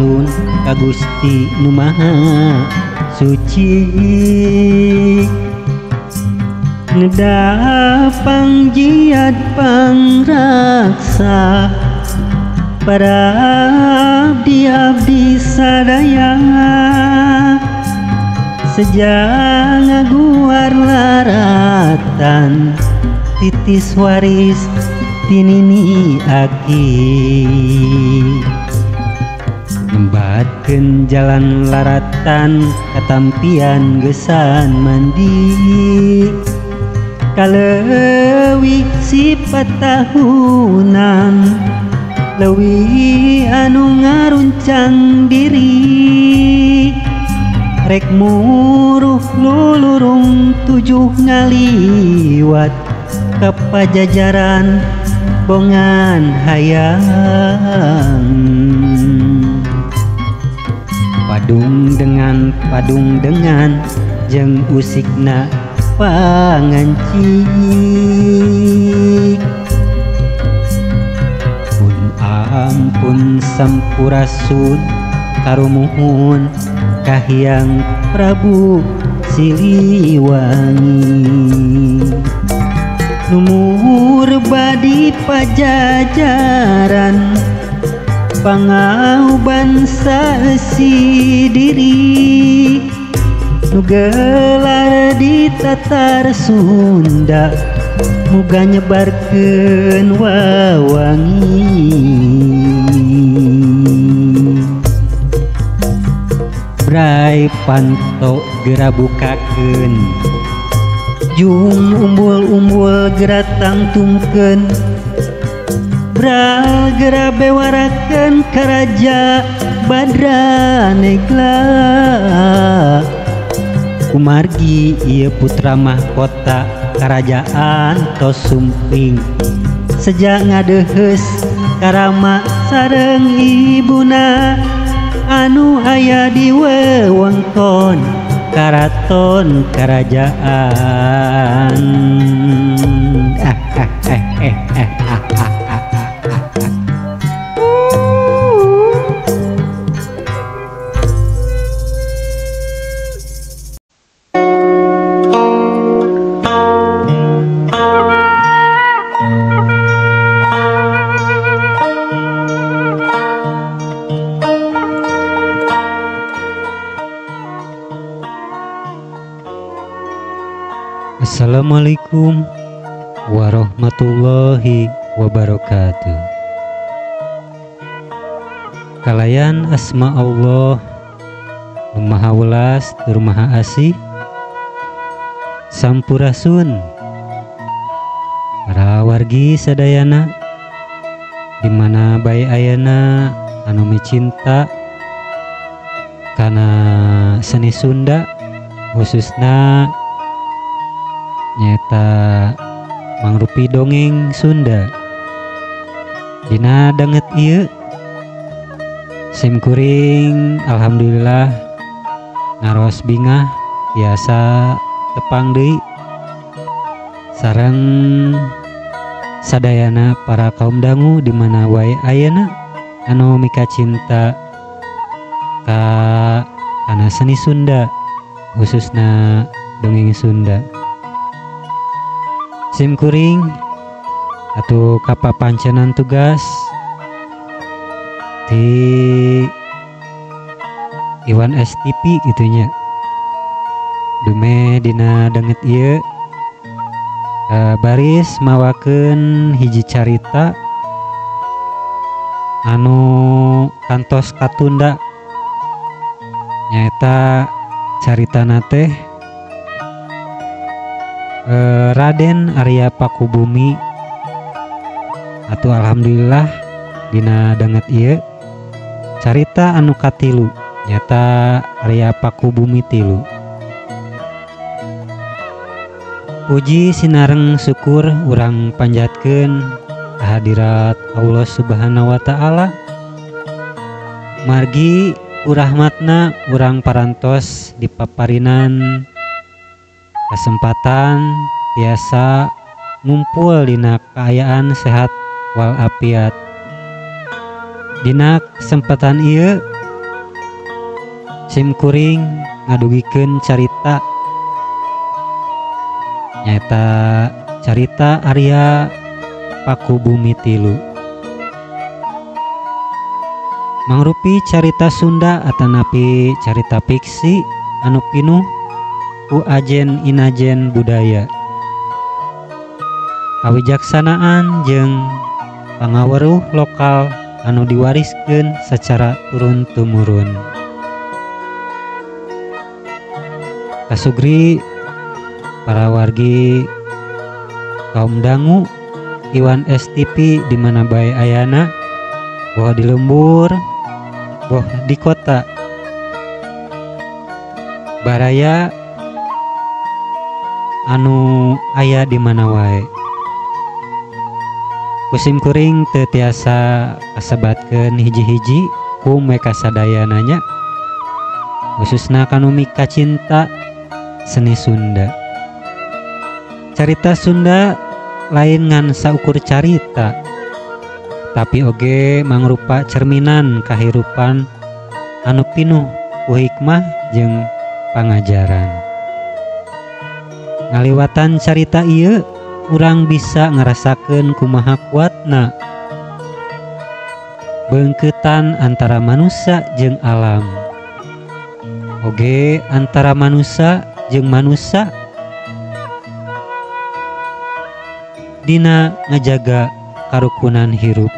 alun ka Gusti Nu Maha Suci. Nedapang jiat pangraksa para abdi-abdi sadaya, sejak ngaguar laratan titis waris tinini aki. Nembatkeun jalan laratan katampian gesan mandi, kaleuwi sifat tahunan leuwih anu ngaruncang diri. Rek muruh lulurung tujuh ngaliwat ka pajajaran bongan hayang. Padung dengan jeung usikna pangancik. Pun ampun sampurasun karumuhun kahyang Prabu Siliwangi. Numur badi pajajaran pangauban saesi diri, nu gelar di tatar Sunda muga nyebarkeun wawangi. Bray panto gera bukakeun, jung umbul-umbul gera tangtumkeun, bra gera bewarakeun ka Raja Badranegla. Kumargi ieu putra mahkota karajaan tos sumping, sejak ngadeuheus karama sareng ibuna anu aya di wewengkon karaton karajaan. Assalamualaikum warahmatullahi wabarakatuh. Kalayan asma Allah Nu Maha Welas tur Maha Asih, sampurasun para wargi sadayana dimana bae ayana anu micinta kana seni Sunda, khususna nyata mangrupi dongeng Sunda. Dina danget ieu simkuring alhamdulillah ngaros bingah biasa tepang deui sareng sadayana para kaum dangu dimana wae ayeuna anu mika cinta ka kana seni Sunda, khususna dongeng Sunda. Simkuring atuh kapapancenan tugas di Iwan STP gitunya. Dume dina danget ieu baris mawakeun hiji carita anu kantos katunda, nyaeta caritana teh Raden Arya Pakubumi. Atuh alhamdulillah dina danget ieu carita anu katilu nyata Arya Pakubumi tilu. Puji sinareng syukur urang panjatkeun kehadirat Allah Subhanahu wa Ta'ala. Margi urahmatna urang parantos dipaparinan kesempatan biasa ngumpul dina kaayaan sehat walafiat. Dina kesempatan ieu Simkuring ngadugikeun carita nyaeta carita Arya Pakubumi tilu. Mangrupi carita Sunda atanapi carita fiksi anu pinuh ku ajen inajen budaya, kawijaksanaan jeung pangaweruh lokal anu diwariskeun secara turun-tumurun. Kasugri para wargi kaum dangu Iwan STP di mana bae ayana, boh di lembur, boh di kota, baraya anu aya di mana wae. Kusim kuring teu tiasa kasebatkeun hiji-hiji ku meka sadayananya, khususna kanu mika cinta seni Sunda. Carita Sunda lain ngan saukur carita, tapi oge mangrupa cerminan kahirupan anu pinuh ku hikmah jeung pangajaran. Ngaliwatan carita ieu urang bisa ngarasakeun kumaha kuatna beungkeutan antara manusia jeung alam, oge antara manusia jeung manusia dina ngajaga karukunan hirup.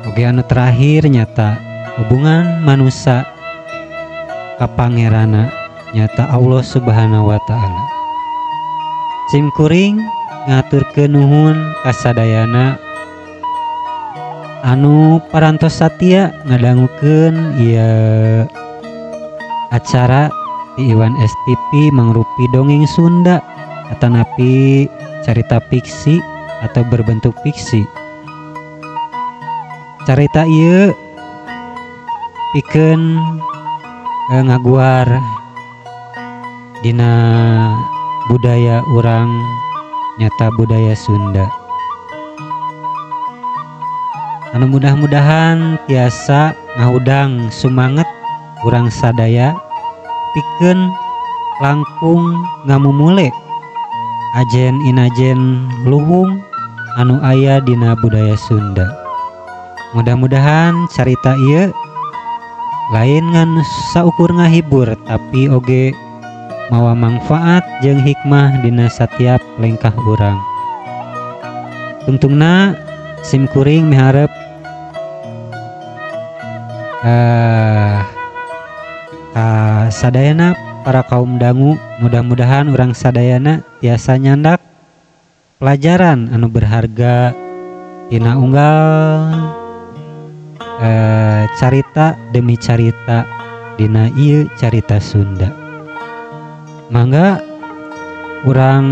Oge anu terakhir nyata hubungan manusia ka pangerana nyata Allah Subhanahu wa Ta'ala. Simkuring ngaturkeun nuhun kasadayana anu parantos satia ngadangukeun ieu acara di Iwan STP mangrupi dongeng Sunda atanapi carita fiksi atau berbentuk fiksi. Carita ieu pikeun ngaguar dina budaya urang nyata budaya Sunda. Anu mudah-mudahan tiasa ngahudang sumanget urang sadaya pikeun langkung ngamumule ajen inajen luhung anu aya dina budaya Sunda. Mudah-mudahan carita ieu lain ngan saukur ngahibur tapi oge mawa manfaat jeung hikmah dina setiap lengkah urang. Tungtungna simkuring miharep sadayana para kaum dangu, mudah-mudahan urang sadayana tiasa nyandak pelajaran anu berharga dina unggal carita demi carita dina ieu carita Sunda. Mangga urang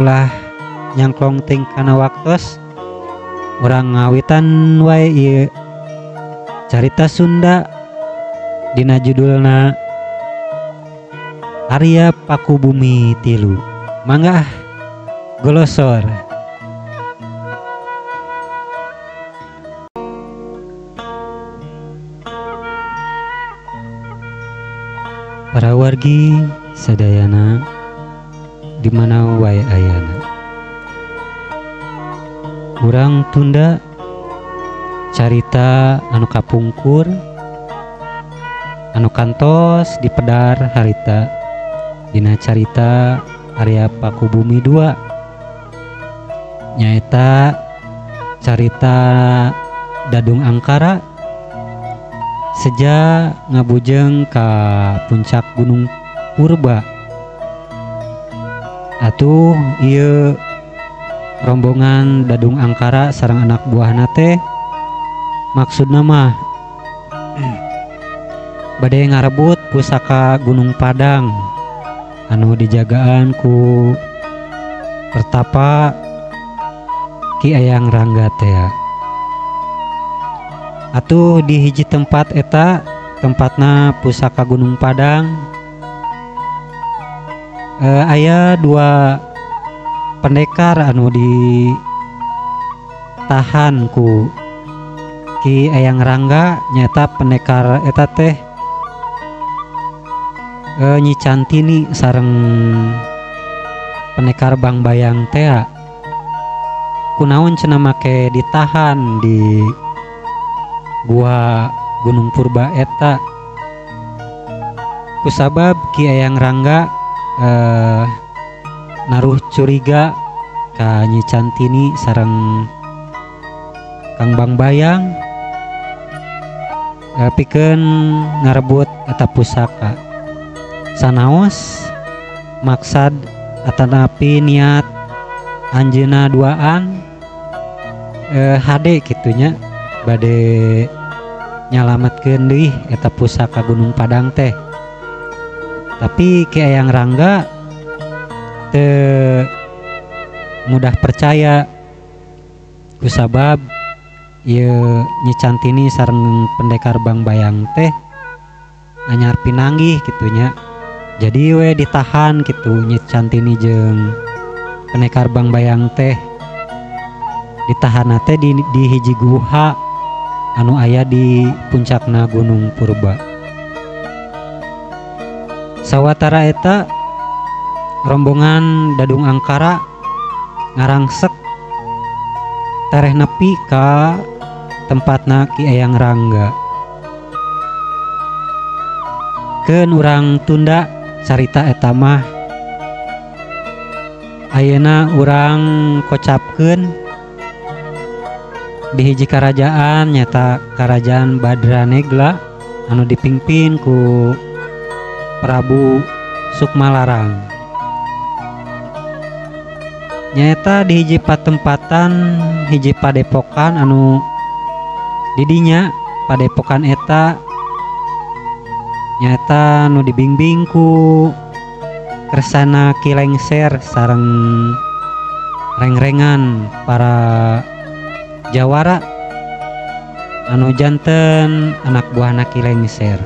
ulah nyangklong ting kana waktos, urang ngawitan wae ieu carita Sunda dina judulna Arya Pakubumi tilu. Mangga golosor. Para wargi sadayana di mana wae ayana, urang tunda carita anu kapungkur anu kantos dipedar harita dina carita Arya Pakubumi 2 nyaeta carita Dadung Angkara seja ngabujeng ka puncak Gunung Purba. Atuh ieu rombongan Dadung Angkara sareng anak buahna teh maksudna mah bade ngarebut pusaka Gunung Padang anu dijagaan ku pertapa Ki Ayang Rangga teh. Atuh di hiji tempat eta tempatna pusaka Gunung Padang aya 2 pendekar anu ditahan ku Ki Eyang Rangga nyata pendekar eta teh Nyi Cantini sareng pendekar Bang Bayang teh kunaon cenah make ditahan di gua Gunung Purba eta kusabab Ki Eyang Rangga naruh curiga ka Nyi Cantini sareng Kang Bang Bayang pikeun ngarebut eta pusaka sanaos maksad atanapi niat anjeunna duaan hade kitunya bade nyalametkeun deui eta pusaka Gunung Padang teh. Tapi Ki Eyang Rangga teu mudah percaya kusabab ieu Nyi Cantini sareng pendekar Bang Bayang teh anyar pinanggih kitunya. Jadi we ditahan gitu Nyi Cantini jeung pendekar Bang Bayang teh ditahan teh di hiji guha anu aya di puncakna Gunung Purba. Sawatara eta rombongan Dadung Angkara ngarangsek tereh nepi ka tempatna Ki Eyang Rangga. Keun urang tunda carita eta mah ayeuna urang kocapkeun di hiji karajaan nyata Karajaan Badranegla anu dipingpin ku Prabu Sukmalarang. Nyata di hiji patempatan hiji padepokan anu didinya padepokan eta nyata nu dibimbing ku kersana Ki Lengser sareng reng-rengan para jawara anu janten anak buahna Ki Lengser.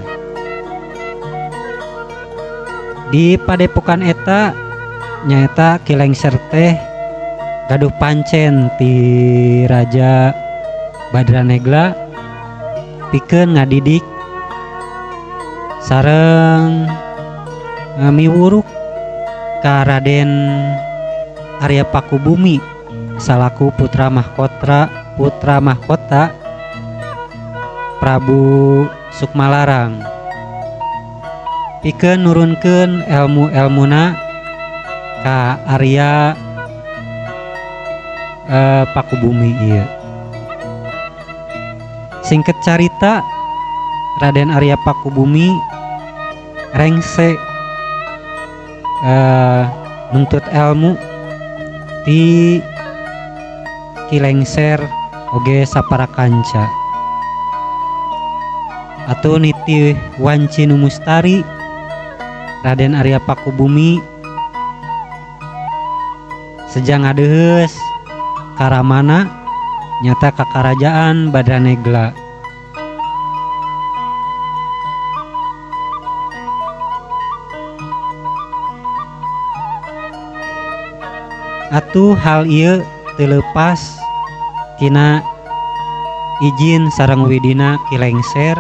Di padepokan eta nyaeta Ki Lengser teh gaduh pancen ti Raja Badranegla pikeun ngadidik sareng miwuruk ka Raden Arya Pakubumi salaku putra mahkota Prabu Sukmalarang pikeun nurunkeun ilmu-ilmuna ka Arya Pakubumi ieu. Singket carita Raden Arya Pakubumi rengse nuntut ilmu ti Ki Lengser oge saparakanca. Atuh niti wanci nu mustari Raden Arya Pakubumi sejang ngadeuheus karamana nyata ka Karajaan Badranegla. Atuh hal ieu teu leupas tina izin sareng widina Ki Lengser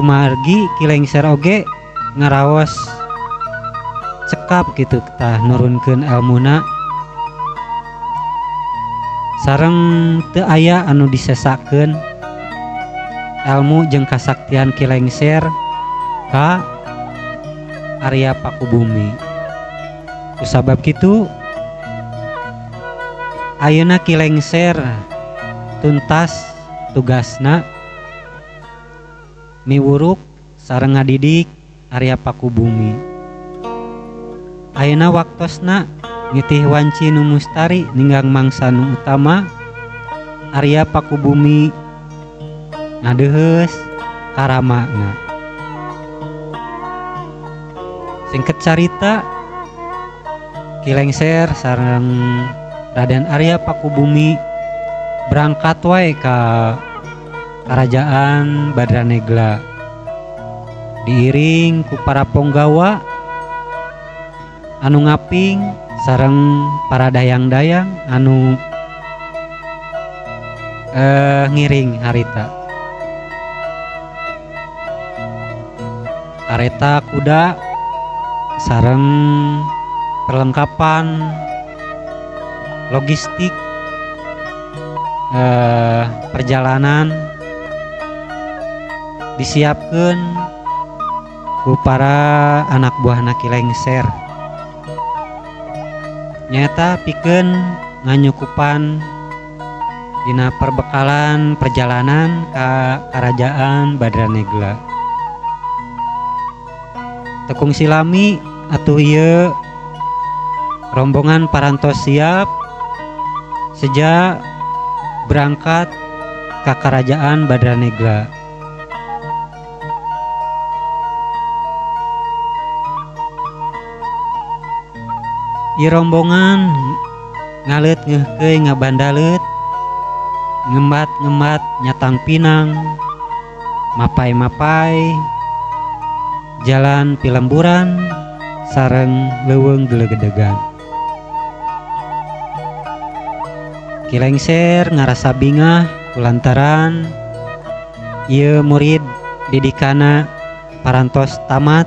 kumargi Ki Lengser oge ngaraos cekap gitu tah nurunkeun ilmuna sareng teu aya anu disesakeun ilmu jeung kasaktian Ki Lengser ka Arya Pakubumi. Kusabab kitu ayeuna Ki Lengser tuntas tugasna miwuruk sareng ngadidik Arya Pakubumi. Ayeuna waktosna ngitih wanci nu mustari ninggang mangsa nu utama Arya Pakubumi ngadeuheus karamana. Singket carita Ki Lengser sareng Raden Arya Pakubumi berangkat wae ka Karajaan Badranegla diiring ku para ponggawa anu ngaping sareng para dayang-dayang anu ngiring harita. Kareta kuda sareng perlengkapan logistik perjalanan disiapkan ku para anak buahna Ki Lengser. Nyata pikeun nganyukupan dina perbekalan perjalanan ka Karajaan Badranegla. Tekung silami atuh ieu rombongan parantos siap sejak berangkat ke Karajaan Badranegla. Ieu rombongan ngalet ngeukeui ngabandalet ngembat-ngembat nyatang pinang mapai-mapai jalan pilemburan sareng leuweung gelegedegan. Ki Lengser ngarasa bingah kulantaran ieu murid didikana parantos tamat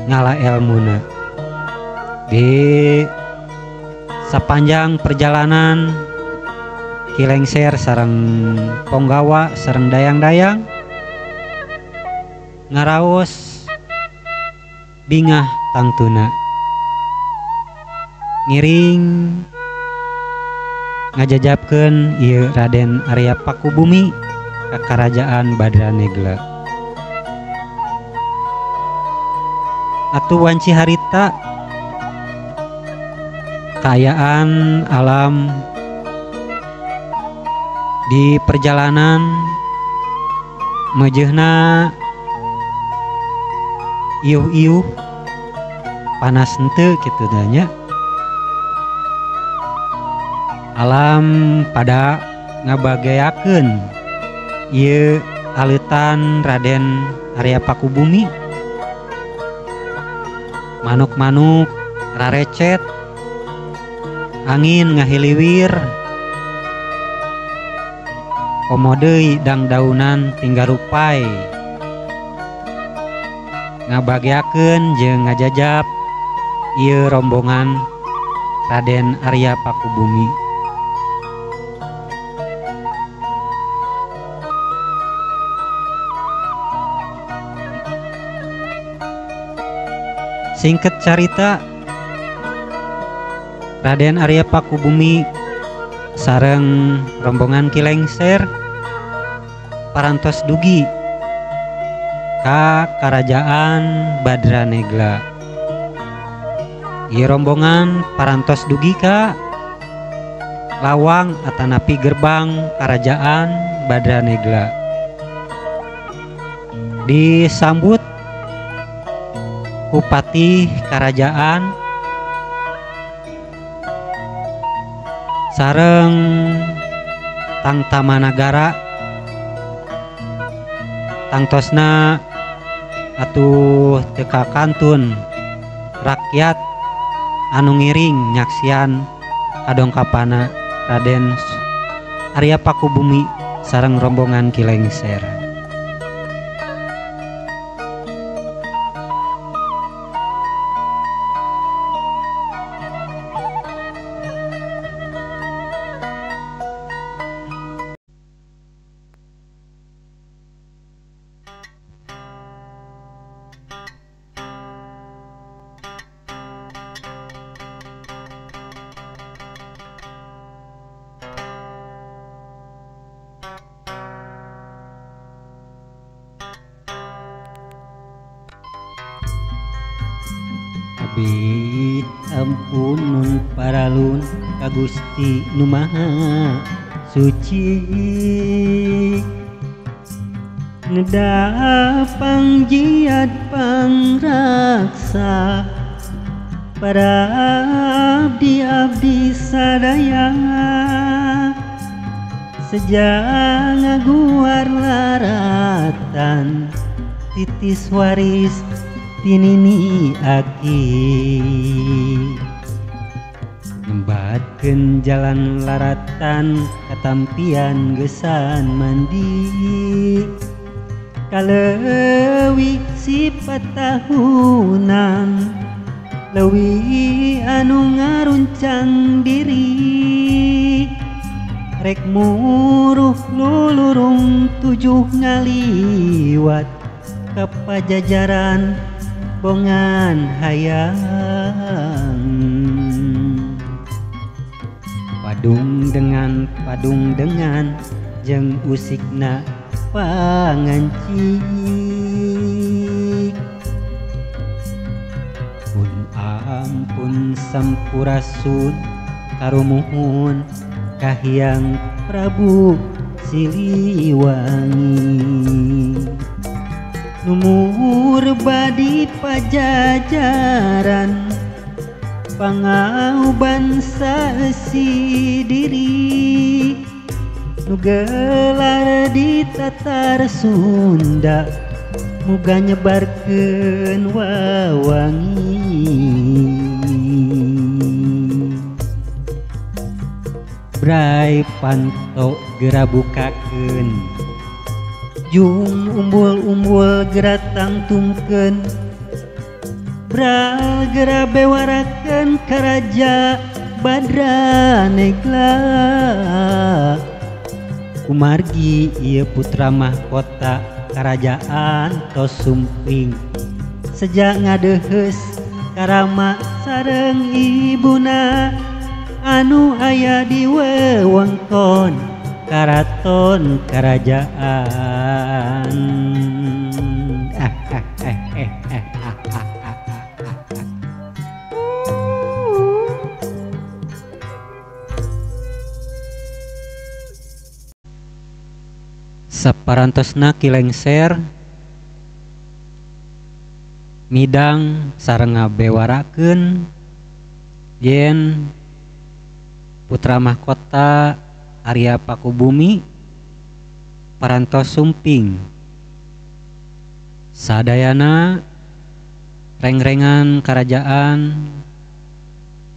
ngala elmuna. Di sepanjang perjalanan Ki Lengser sareng Ponggawa sareng dayang-dayang ngaraos bingah tangtuna ngiring ngajajabkeun ieu Raden Arya Pakubumi ka Karajaan Badranegla. Atuh wanci harita kaayaan alam di perjalanan meujeuna iuh-iuh panas henteu kitu nya. Alam pada ngabageakeun ieu aleutan Raden Arya Pakubumi. Manuk-manuk rarecet, angin ngahiliwir, komodeui dangdaunan tinggal rupai ngabageakeun jeung ngajajab ieu rombongan Raden Arya Pakubumi. Singkat carita, Raden Arya Pakubumi sareng rombongan Ki Lengser parantos dugi ka Karajaan Badranegla. Ieu rombongan parantos dugi ka lawang atanapi gerbang Karajaan Badranegla. Disambut ku patih karajaan sareng tangtamanagara tangtosna atuh teka kantun rakyat anu ngiring nyaksian kadongkapana Raden Arya Pakubumi sareng rombongan Ki Lengser. Abdi ampun nun paralun ka Gusti Nu Maha Suci, neda pangjiat pangraksa para abdi-abdi sadaya sejak ngaguar laratan titis waris tinini aki. nyembatkeun jalan laratan katampian gesan mandi kaleuwi sifat tahunan leuwih anu ngaruncang diri rek muruh lulurung tujuh ngaliwat ka pajajaran bongan hayang padung dengan jeung usikna pangancik pun ampun sampurasun karumuhun kahyang Prabu Siliwangi numur badi pajajaran pangauban saesi diri nu gelar di tatar Sunda muga nyebarkeun wawangi bray panto gera bukakeun jung umbul-umbul gera tangtumkeun bral gera bewarakeun karaja Badranegla kumargi ieu putra mahkota kerajaan tos sumping sejak ngadeuheus karama sareng ibuna anu aya di wewengkon karaton kerajaan saparantosna kilengser midang sareng ngabewarakeun yen putra mahkota Arya Pakubumi parantos sumping sadayana reng-rengan kerajaan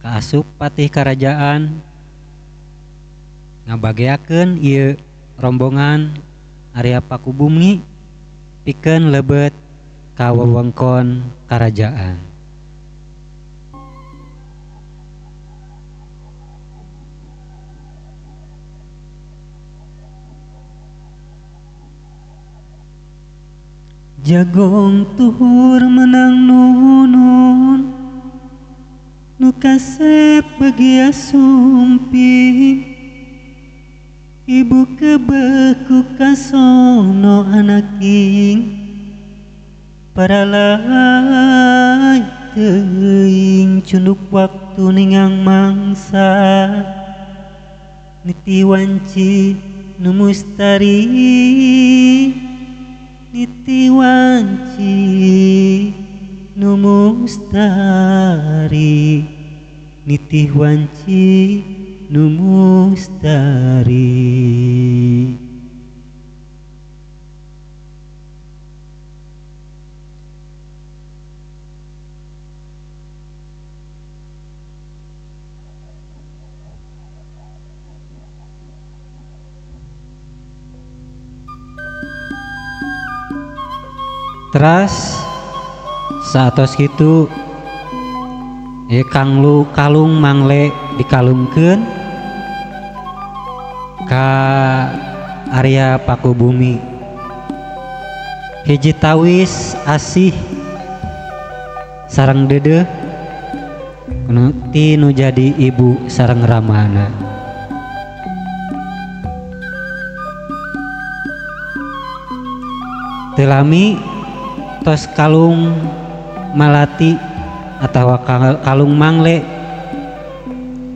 kaasup patih kerajaan ngabageakeun ieu rombongan Arya Pakubumi pikeun lebet ka wewengkon kerajaan. Jagong tuhur menang nuhun nu kasep bagia sumping ibu kebeku kasono anaking paralai teuing cunduk waktu ningang mangsa niti wanci nu mustari niti wanci nu mustari niti wanci nu mustari. Teras saatos kitu Kang Kalung Mangle dikalungkeun ka Arya Pakubumi hiji tawis asih sareng dedeh nu jadi ibu sareng ramana. Telami tos Kalung Malati atau Kalung Mangle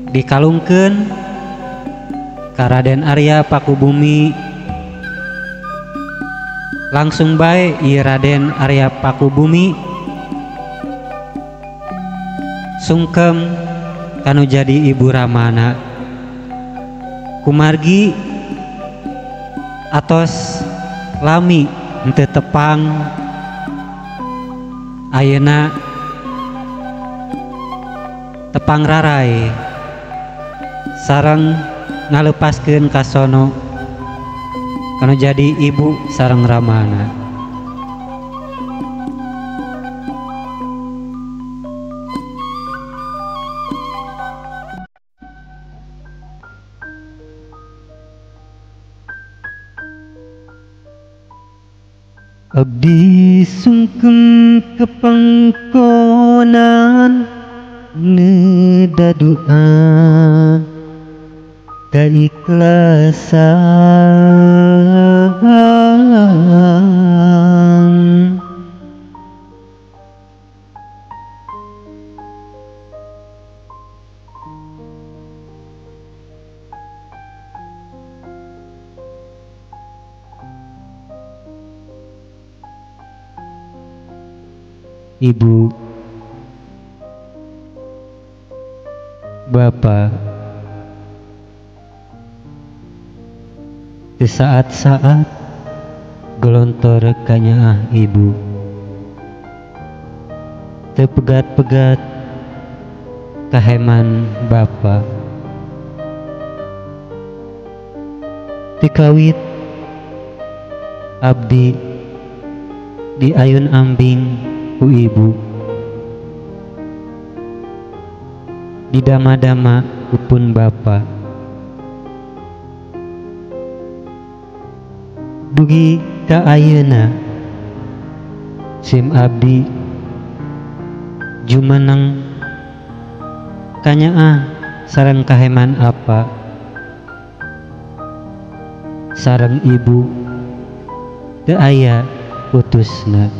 dikalungkeun ka Raden Arya Pakubumi langsung bae ieu Raden Arya Pakubumi sungkem kanu jadi ibu ramana kumargi atos lami henteu tepang ayeuna tepang rarai sareng ngalepaskeun ka sono kanu jadi ibu sareng ramana. Abdi sungkem kepangkonan nedadua da ikhlasan. Ibu, Bapak, di saat-saat gelontor kanyaah ibu, tepegat-pegat kaheman Bapak, tikawit abdi di ayun ambing ku ibu, didama-dama kupun Bapa, dugi ka ayeuna sim abdi jumeneng kanyaah sareng kaheman apa sareng ibu teu aya putusna.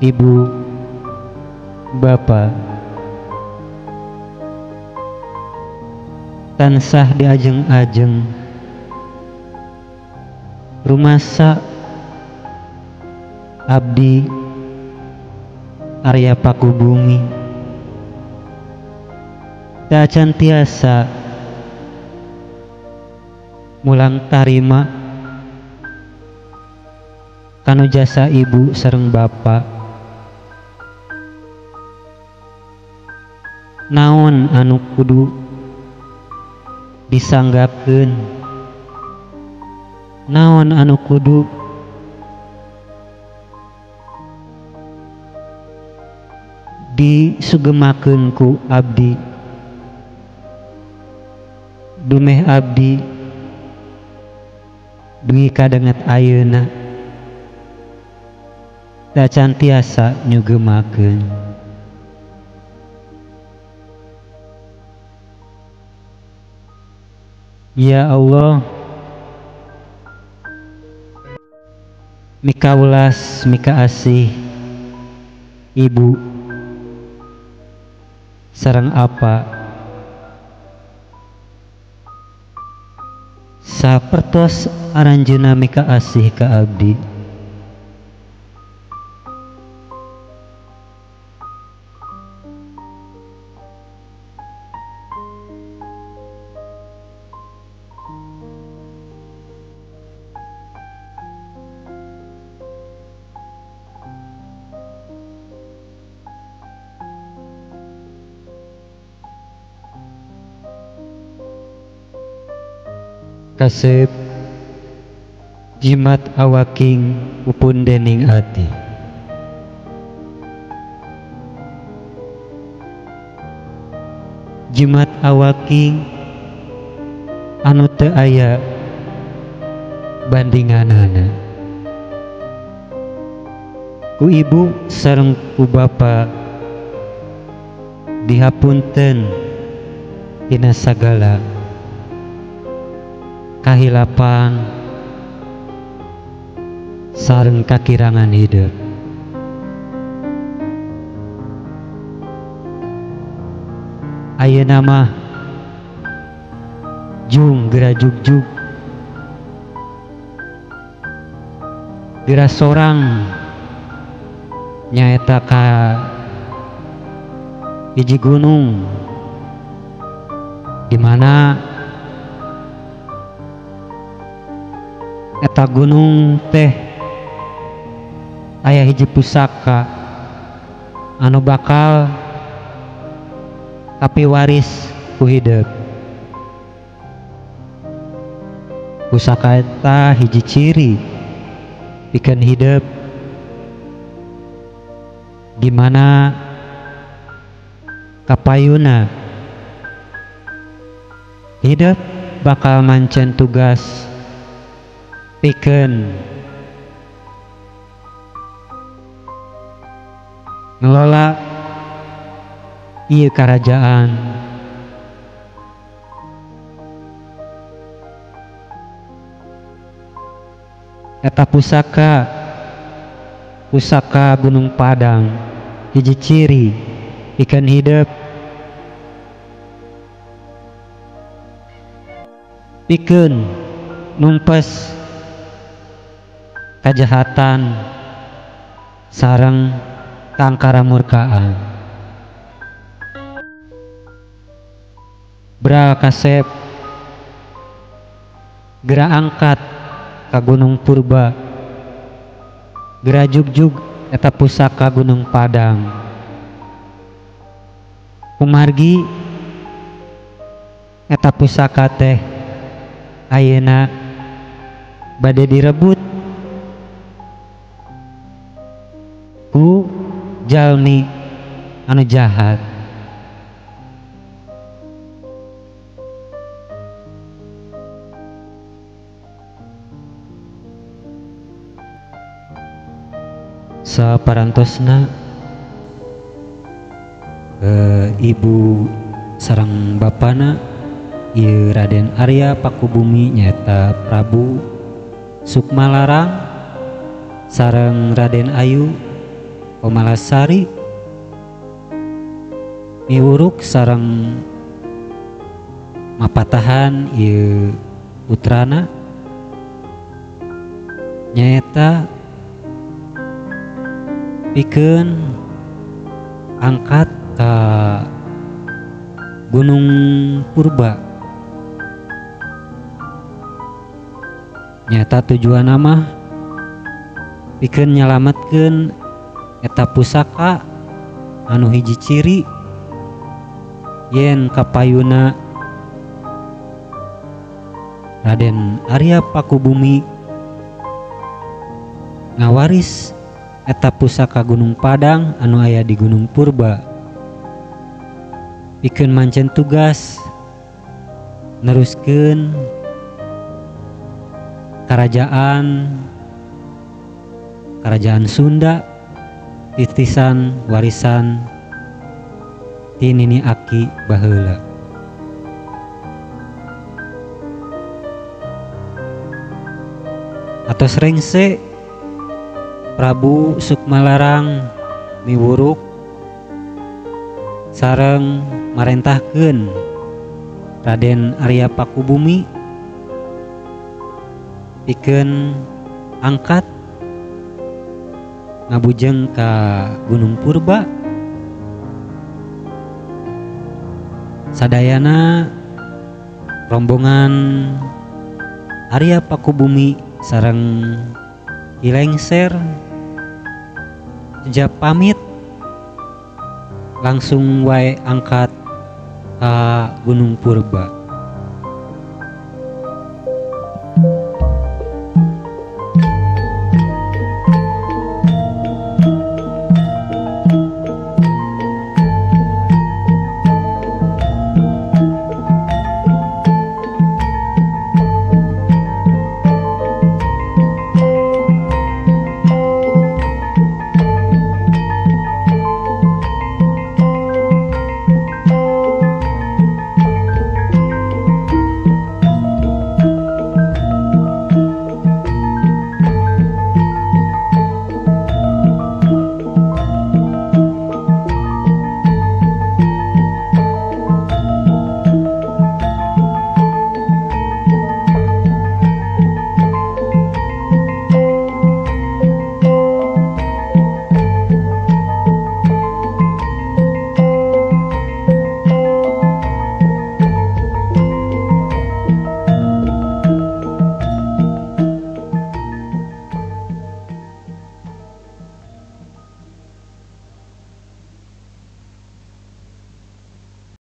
Ibu, Bapak, tansah diajeng-ajeng rumasa abdi Arya Pakubumi, da can tiasa mulang tarima kanu jasa ibu sareng bapak. Naon anu kudu disanggapkeun, naon anu kudu disugemakeun ku abdi, dumeh abdi dugi kadanget ayeuna da can tiasa nyugemakeun. Ya Allah, mika ulas mika asih ibu sareng apa sapertos aranjeuna mika asih ka abdi. Kasep jimat awaking upun dening ati, jimat awaking anu teu aya bandinganana. Ku ibu sareng ku bapa dihapunten tina sagala kahilapan sareng kakirangan hidup. Ayeuna mah jung geura jugjug, geura sorang nyaeta ka hiji gunung di mana eta gunung teh aya hiji pusaka anu bakal kapiwaris ku hideep. Pusaka eta hiji ciri pikeun hideep gimana kapayuna hideep bakal mancen tugas pikeun ngelola ieu karajaan. Eta pusaka Gunung Padang hiji ciri pikeun hideep pikeun numpes kajahatan sareng kangkaramurkaan. Bral kasep gera angkat ka Gunung Purba, gera jugjug eta pusaka Gunung Padang. Kumargi eta pusaka teh ayeuna bade direbut ku jalmi anu jahat. Saparantosna ibu sareng bapana ieu Raden Arya Pakubumi nyaeta Prabu Sukmalarang sareng Raden Ayu Komalasari miwuruk sareng mapatahan ieu putrana nyaeta pikeun angkat ka Gunung Purba. Nyata tujuan mah pikeun nyalametkeun eta pusaka anu hiji ciri yen kapayuna Raden Arya Pakubumi ngawaris eta pusaka Gunung Padang anu aya di Gunung Purba pikeun mancen tugas neruskeun kerajaan Sunda titisan warisan ti Nini Aki baheula. Atos rengse Prabu Sukmalarang miwuruk sareng marentahkeun Raden Arya Pakubumi pikeun angkat ngabujeng ka Gunung Purba. Sadayana rombongan Arya Pakubumi sareng Kilengser sejak pamit langsung wae angkat ka Gunung Purba.